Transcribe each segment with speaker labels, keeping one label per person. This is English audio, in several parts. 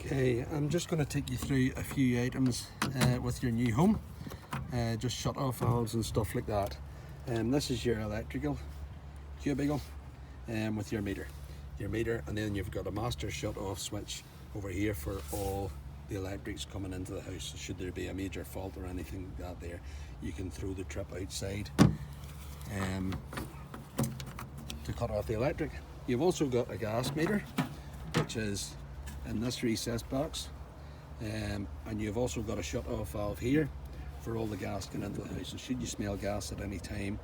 Speaker 1: Okay, I'm just going to take you through a few items with your new home, just shut off valves and stuff like that. This is your electrical cubicle with your meter, and then you've got a master shut off switch over here for all the electrics coming into the house. Should there be a major fault or anything like that there, you can throw the trip outside to cut off the electric. You've also got a gas meter, which is in this recess box, and you've also got a shut off valve here for all the gas going into the house. So should you smell gas at any time,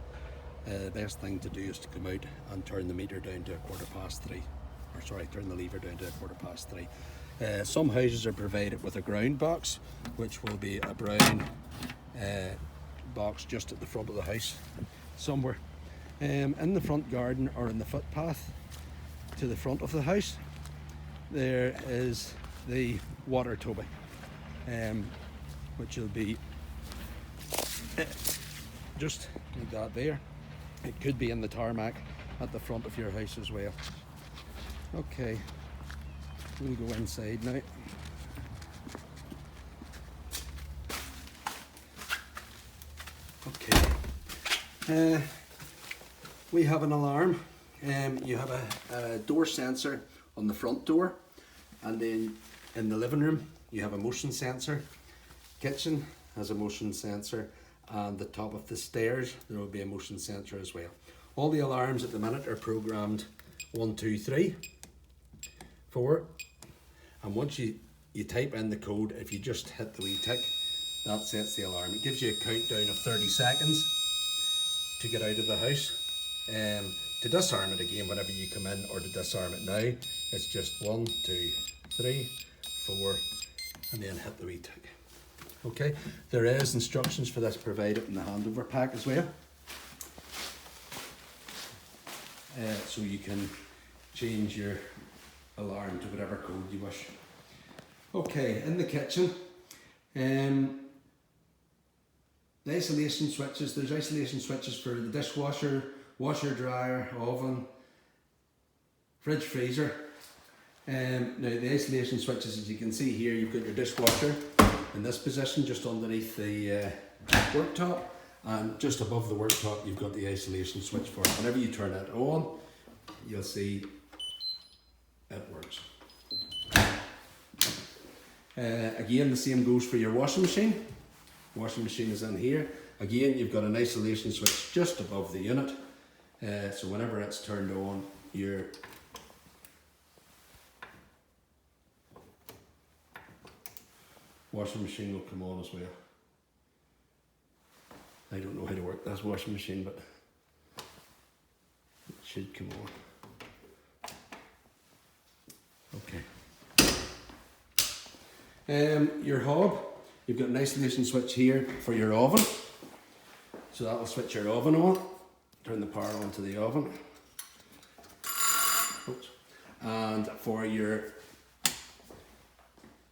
Speaker 1: the best thing to do is to come out and turn the meter down to 3:15, or sorry, turn the lever down to 3:15. Some houses are provided with a ground box, which will be a brown box just at the front of the house somewhere. In the front garden or in the footpath to the front of the house, there is the water tubby, which will be just like that there. It could be in the tarmac at the front of your house as well. Okay, we'll go inside now. Okay, we have an alarm. You have a door sensor on the front door, and then in the living room you have a motion sensor. Kitchen has a motion sensor, and the top of the stairs there will be a motion sensor as well. All the alarms at the minute are programmed 1, 2, 3, 4, and once you type in the code, if you just hit the wee tick, that sets the alarm. It gives you a countdown of 30 seconds to get out of the house. To disarm it again whenever you come in, or to disarm it now, it's just 1, 2, 3, 4, and then hit the wee tick. Okay, there is instructions for this provided in the handover pack as well, so you can change your alarm to whatever code you wish. Okay, in the kitchen, the isolation switches, there's isolation switches for the dishwasher, washer, dryer, oven, fridge, freezer. Now the isolation switches, as you can see here, you've got your dishwasher in this position just underneath the worktop, and just above the worktop you've got the isolation switch for it. Whenever you turn it on, you'll see it works. Again, the same goes for your washing machine. Washing machine is in here. Again, you've got an isolation switch just above the unit. So whenever it's turned on, your washing machine will come on as well. I don't know how to work this washing machine, but it should come on. Okay. Your hob, you've got an isolation switch here for your oven. So that will switch your oven on. Turn the power on to the oven. Oops. And for your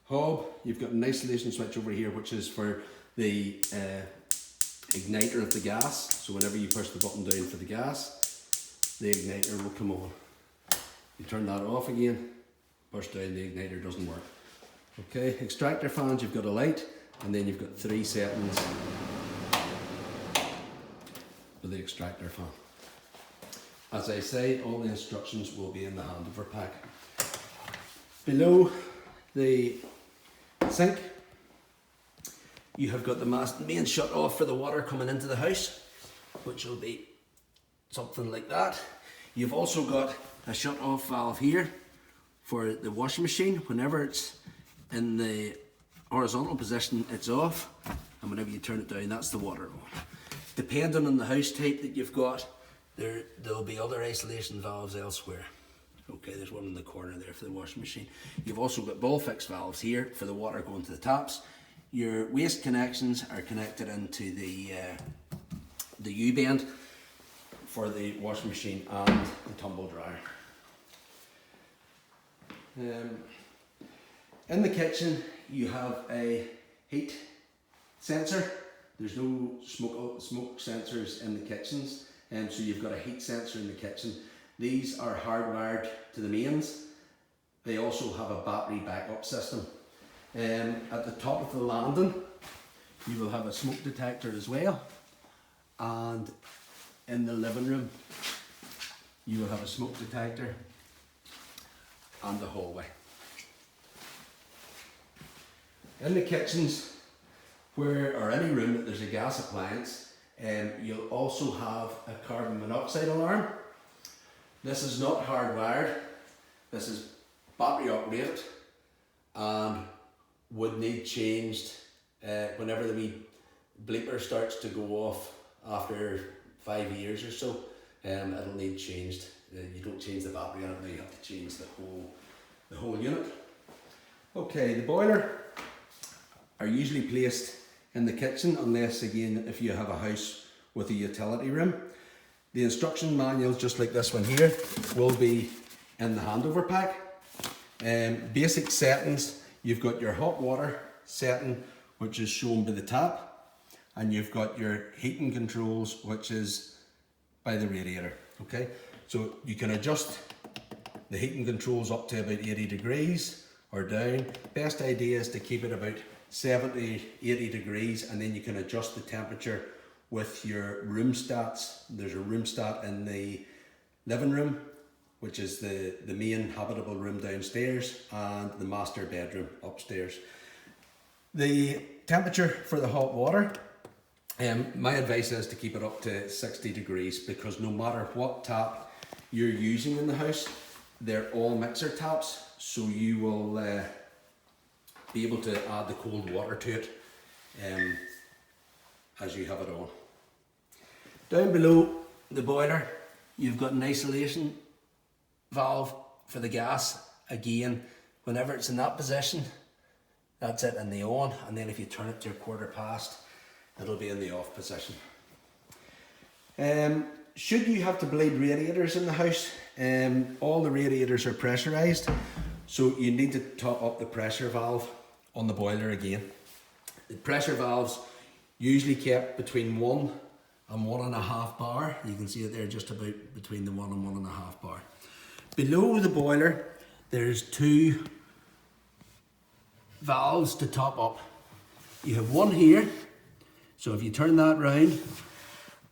Speaker 1: hob, you've got an isolation switch over here, which is for the igniter of the gas. So whenever you push the button down for the gas, the igniter will come on. You turn that off again, push down, the igniter doesn't work. Okay, extractor fans, you've got a light, and then you've got 3 settings for the extractor fan. As I say, all the instructions will be in the handover pack. Below the sink, you have got the main shut off for the water coming into the house, which will be something like that. You've also got a shut off valve here for the washing machine. Whenever it's in the horizontal position, it's off, and whenever you turn it down, that's the water on. Depending on the house type that you've got, there'll be other isolation valves elsewhere. Okay, there's one in the corner there for the washing machine. You've also got ball fix valves here for the water going to the taps. Your waste connections are connected into the U-bend for the washing machine and the tumble dryer. In the kitchen, you have a heat sensor. There's no smoke sensors in the kitchens, so you've got a heat sensor in the kitchen. These are hardwired to the mains, they also have a battery backup system. At the top of the landing, you will have a smoke detector as well, and in the living room, you will have a smoke detector and the hallway. In the kitchens, or any room that there's a gas appliance, you'll also have a carbon monoxide alarm. This is not hardwired, this is battery operated and would need changed whenever the wee bleeper starts to go off after 5 years or so. It'll need changed. You don't change the battery on it, now you have to change the whole unit. Okay, the boiler are usually placed in the kitchen, unless again if you have a house with a utility room. The instruction manuals, just like this one here, will be in the handover pack. Basic settings, you've got your hot water setting, which is shown by the tap, and you've got your heating controls, which is by the radiator. Okay, so you can adjust the heating controls up to about 80 degrees or down. Best idea is to keep it about 70-80 degrees, and then you can adjust the temperature with your room stats. There's a room stat in the living room, which is the main habitable room downstairs, and the master bedroom upstairs. The temperature for the hot water, my advice is to keep it up to 60 degrees, because no matter what tap you're using in the house, they're all mixer taps, so you will be able to add the cold water to it as you have it on. Down below the boiler, you've got an isolation valve for the gas. Again, whenever it's in that position, that's it in the on, and then if you turn it to a quarter past, it'll be in the off position. Should you have to bleed radiators in the house, all the radiators are pressurized, so you need to top up the pressure valve on the boiler again. The pressure valves usually kept between 1 and 1.5 bar. You can see it there, just about between the 1 and 1.5 bar. Below the boiler, there's 2 valves to top up. You have one here, so if you turn that round,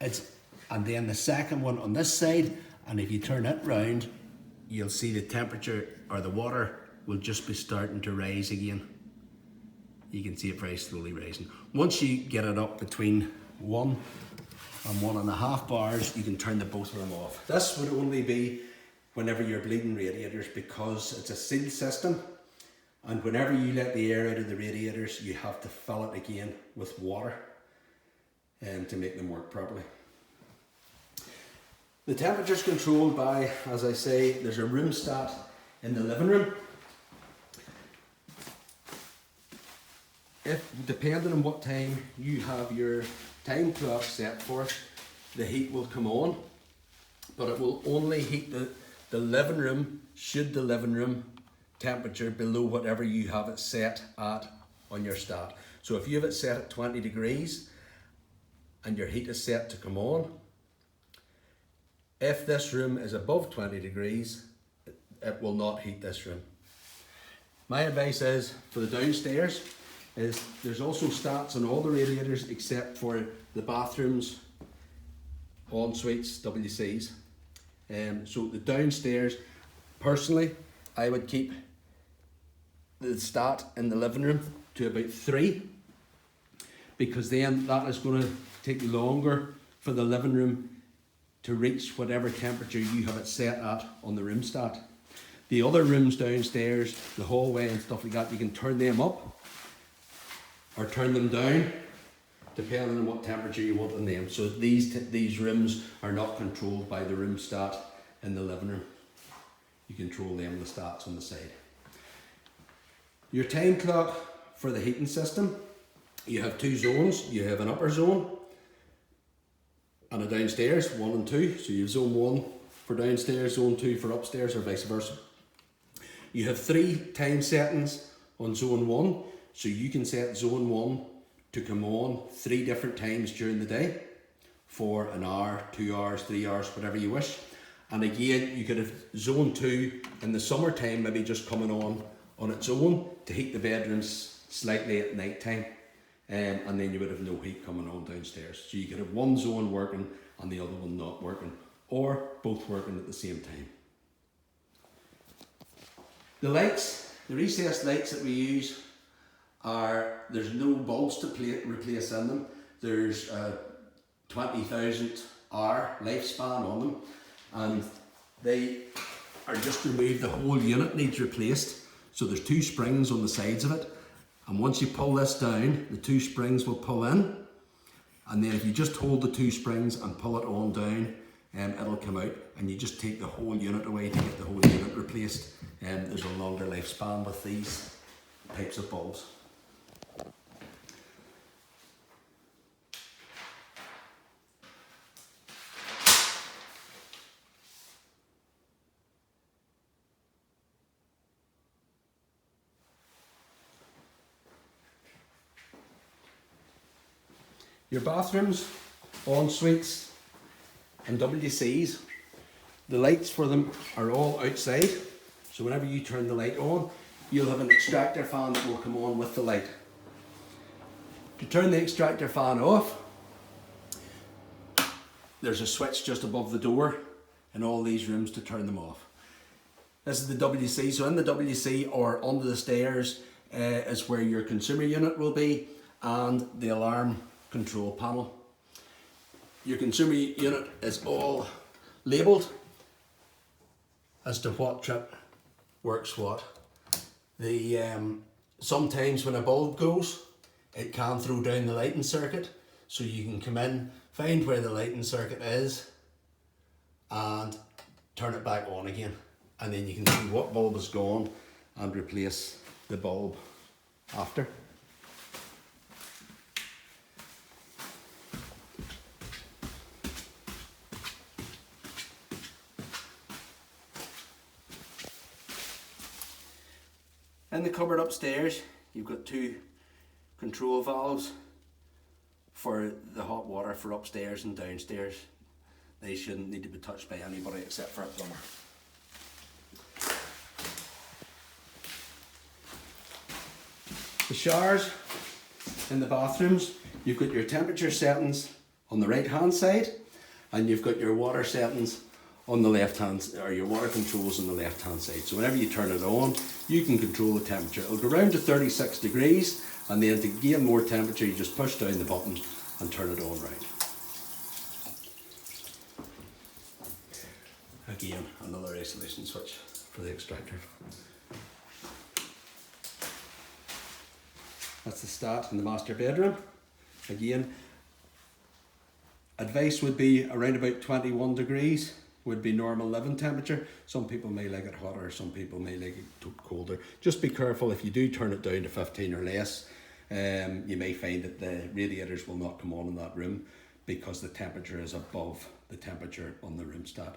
Speaker 1: and then the second one on this side, and if you turn it round, you'll see the temperature, or the water, will just be starting to rise again. You can see it very slowly rising. Once you get it up between 1 and 1.5 bars, you can turn the both of them off. This would only be whenever you're bleeding radiators, because it's a sealed system, and whenever you let the air out of the radiators, you have to fill it again with water to make them work properly. The temperature is controlled by, as I say, there's a room stat in the living room. Depending on what time you have your time clock set for, the heat will come on, but it will only heat the living room, should the living room temperature below whatever you have it set at on your stat. So if you have it set at 20 degrees and your heat is set to come on, if this room is above 20 degrees, it will not heat this room. My advice is, for the downstairs, is there's also stats on all the radiators except for the bathrooms, en suites, WCs. So the downstairs, personally, I would keep the stat in the living room to about 3, because then that is going to take longer for the living room to reach whatever temperature you have it set at on the room stat. The other rooms downstairs, the hallway and stuff like that, you can turn them up or turn them down depending on what temperature you want in them. So these rooms are not controlled by the room stat in the living room. You control them, the stats on the side. Your time clock for the heating system, you have 2 zones. You have an upper zone and a downstairs, 1 and 2. So you have zone 1 for downstairs, zone 2 for upstairs, or vice versa. You have 3 time settings on zone 1. So you can set zone 1 to come on 3 different times during the day for an hour, 2 hours, 3 hours, whatever you wish. And again, you could have zone 2 in the summertime, maybe just coming on its own to heat the bedrooms slightly at night time. And then you would have no heat coming on downstairs. So you could have one zone working and the other one not working, or both working at the same time. The lights, the recessed lights that we use there's no bulbs to replace in them. There's a 20,000 hour lifespan on them, and they are just removed. The whole unit needs replaced. So there's 2 springs on the sides of it, and once you pull this down, the 2 springs will pull in, and then if you just hold the 2 springs and pull it on down, it'll come out, and you just take the whole unit away to get the whole unit replaced. There's a longer lifespan with these types of bulbs. Your bathrooms, en suites and WCs, the lights for them are all outside. So whenever you turn the light on, you'll have an extractor fan that will come on with the light. To turn the extractor fan off, there's a switch just above the door in all these rooms to turn them off. This is the WC, so in the WC or under the stairs is where your consumer unit will be, and the alarm control panel. Your consumer unit is all labelled as to what trip works what. Sometimes when a bulb goes, it can throw down the lighting circuit, so you can come in, find where the lighting circuit is and turn it back on again, and then you can see what bulb is gone and replace the bulb after. In the cupboard upstairs, you've got 2 control valves for the hot water for upstairs and downstairs. They shouldn't need to be touched by anybody except for a plumber. The showers in the bathrooms, you've got your temperature settings on the right hand side, and you've got your water settings on the left hand, or your water controls on the left hand side. So whenever you turn it on, you can control the temperature. It'll go around to 36 degrees, and then to gain more temperature, you just push down the button and turn it on right. Again, another isolation switch for the extractor. That's the stat in the master bedroom. Again, advice would be around about 21 degrees would be normal living temperature. Some people may like it hotter, some people may like it colder. Just be careful if you do turn it down to 15 or less. You may find that the radiators will not come on in that room because the temperature is above the temperature on the room stat.